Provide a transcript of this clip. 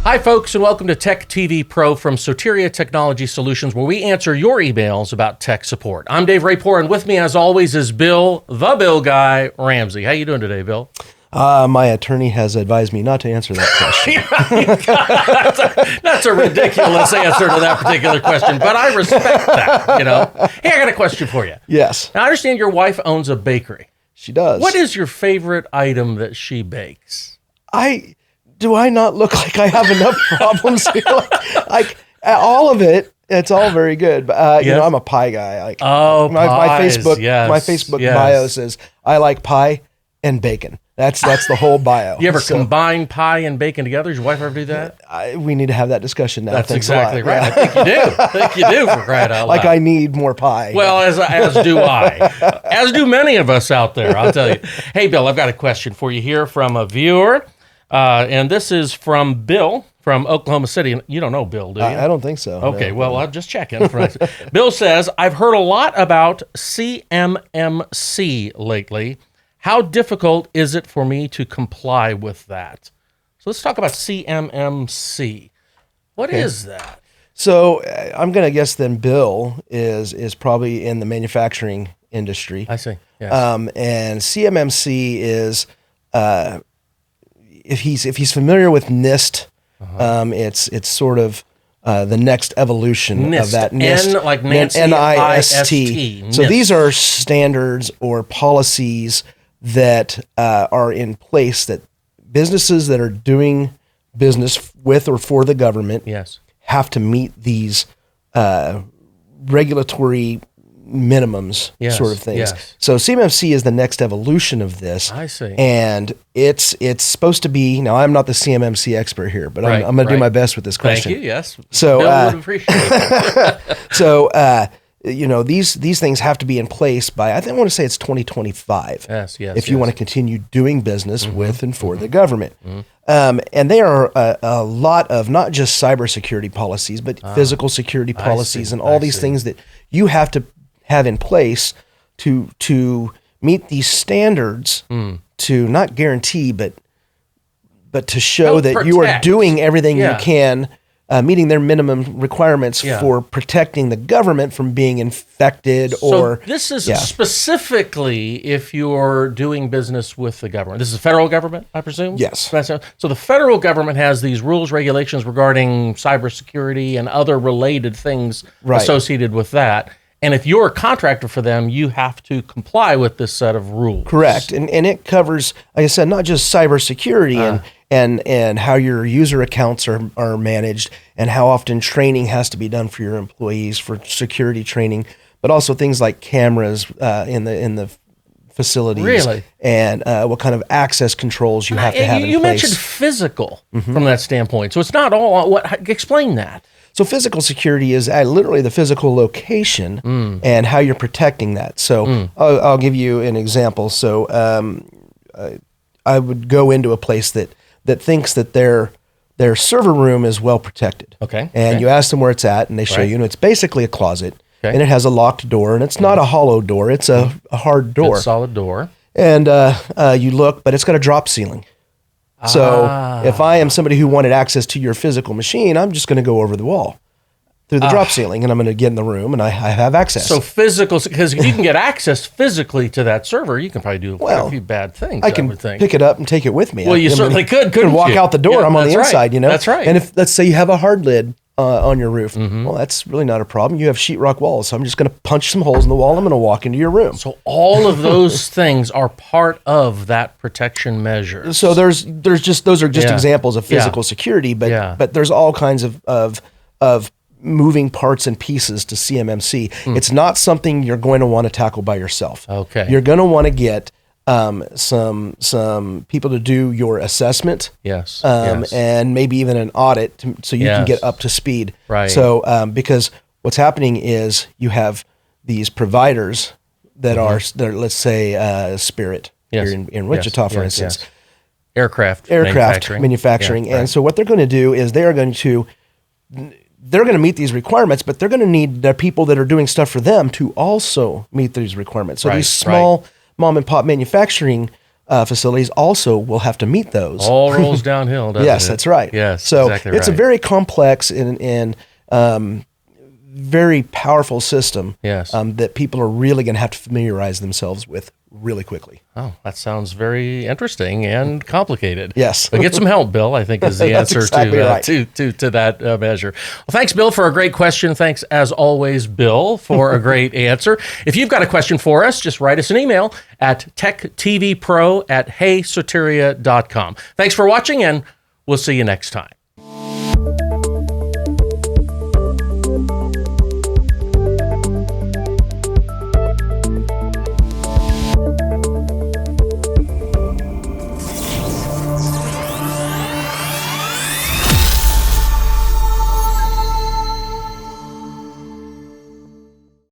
Hi, folks, and welcome to TechTVPro from Soteria Technology Solutions, where we answer your emails about tech support. I'm Dave Rapor, and with me, as always, is Bill, the Bill guy, Ramsey. How you doing today, Bill? My attorney has advised me not to answer that question. That's a ridiculous answer to that particular question, but I respect that, you know. Hey, I got a question for you. Yes. Now, I understand your wife owns a bakery. She does. What is your favorite item that she bakes? Do I not look like I have enough problems here? Like all of it, it's all very good. But you know, I'm a pie guy. My Facebook bio says I like pie and bacon. That's the whole bio. You ever combine pie and bacon together? Does your wife ever do that? We need to have that discussion now. That's exactly right. Yeah. I think you do. I think you do, for crying out loud. Like I need more pie. Well, as do I. As do many of us out there, I'll tell you. Hey, Bill, I've got a question for you here from a viewer. And this is from Bill from Oklahoma City. You don't know Bill, do you? I don't think so. Okay, well, I'm just checking. Bill says, I've heard a lot about CMMC lately. How difficult is it for me to comply with that? So let's talk about CMMC. What is that? So I'm going to guess then Bill is probably in the manufacturing industry. I see. Yes. And CMMC is... If he's familiar with NIST, it's sort of the next evolution of that NIST. N like Nancy, NIST. So these are standards or policies that are in place that businesses that are doing business with or for the government have to meet these regulatory minimums sort of things. Yes. So CMMC is the next evolution of this. I see. And it's supposed to be, now I'm not the CMMC expert here, but I'm going to do my best with this question. Thank you, yes. So, Bill would appreciate it. So, you know, these things have to be in place by, I want to say it's 2025. Yes. If you want to continue doing business with and for the government. And they are a lot of not just cybersecurity policies, but physical security policies and all these things that you have to have in place to meet these standards, to not guarantee, but to show that you are doing everything you can, meeting their minimum requirements for protecting the government from being infected. So this is specifically if you're doing business with the government. This is the federal government, I presume? Yes. So the federal government has these rules, regulations regarding cybersecurity and other related things associated with that. And if you're a contractor for them, you have to comply with this set of rules. Correct. And it covers, like I said, not just cybersecurity and how your user accounts are managed and how often training has to be done for your employees for security training, but also things like cameras in the facilities. Really? And what kind of access controls you have to have in place. You mentioned physical from that standpoint. So it's not all, explain that. So physical security is literally the physical location and how you're protecting that. So I'll give you an example. So I would go into a place that thinks that their server room is well protected. Okay. And you ask them where it's at, and they show you, and it's basically a closet. Okay. And it has a locked door, and it's not a hollow door. It's a hard door. Good solid door. And you look, but it's got a drop ceiling. So if I am somebody who wanted access to your physical machine, I'm just going to go over the wall through the drop ceiling, and I'm going to get in the room, and I have access. So physical, because if you can get access physically to that server, you can probably do a few bad things. I can pick it up and take it with me. Well, you certainly could, couldn't you? Walk out the door. I'm on the inside, you know? That's right. And if, let's say you have a hard lid on your roof, well, that's really not a problem. You have sheetrock walls, so I'm just going to punch some holes in the wall. I'm going to walk into your room. So all of those things are part of that protection measure. So those are just examples of physical security, but there's all kinds of moving parts and pieces to CMMC. It's not something you're going to want to tackle by yourself. Okay. You're going to want to get some people to do your assessment. Yes. And maybe even an audit so you can get up to speed. Right. So because what's happening is you have these providers that are let's say Spirit here in Wichita, for instance. Yes. Aircraft manufacturing. And so what they're going to do is they're going to meet these requirements, but they're going to need the people that are doing stuff for them to also meet these requirements. So these small mom and pop manufacturing facilities also will have to meet those. All rolls downhill, doesn't it? Yes, that's right. Yes, so exactly it's a very complex and very powerful system. Yes. That people are really going to have to familiarize themselves with really quickly. Oh, that sounds very interesting and complicated. Yes. But get some help, Bill, I think is the answer exactly right. to that measure. Well, thanks, Bill, for a great question. Thanks, as always, Bill, for a great answer. If you've got a question for us, just write us an email at techtvpro@heysoteria.com. Thanks for watching, and we'll see you next time.